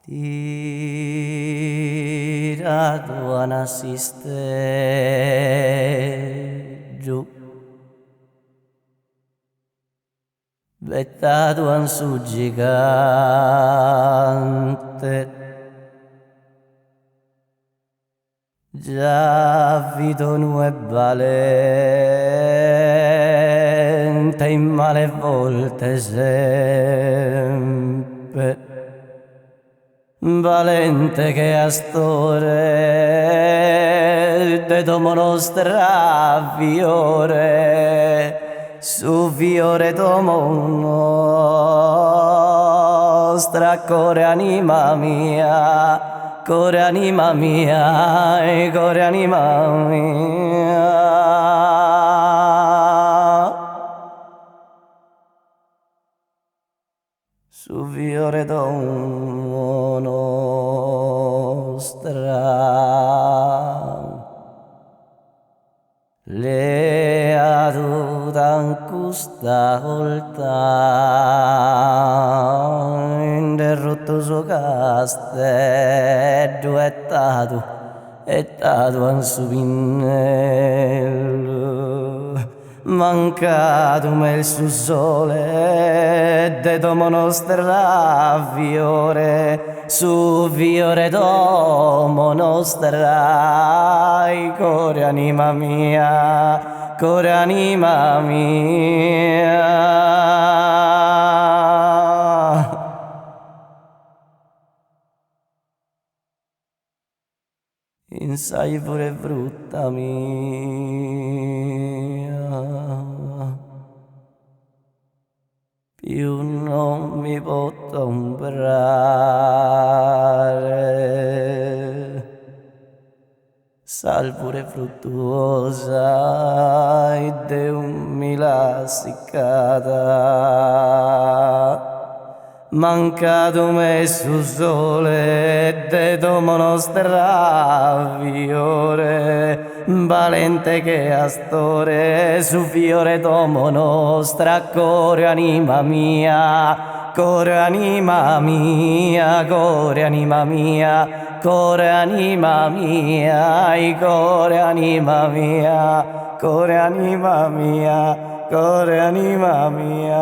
Tirato a nassisteggio, vettato a un suggigante, già vito nu e valente in male volte sempre. Valente che astore de domo nostra fiore, su fiore domo nostra, core anima mia, core anima mia, core anima mia. Su fiore domo nostra, le adutan custa volta, interrotto suo castello, è tato an su pinnello. Mancato me il suo sole, de domo nostra fiore, su fiore domo nostra, core anima mia, core anima mia. Insai pure frutta mia, più non mi posso comprare. Sal pure fruttuosa e de un mila siccata. Mancato me su sole de domo nostra fiore, valente che astore su fiore domo nostra, core anima mia, core anima mia, core anima mia, core anima mia, core anima mia, core anima mia, core anima mia.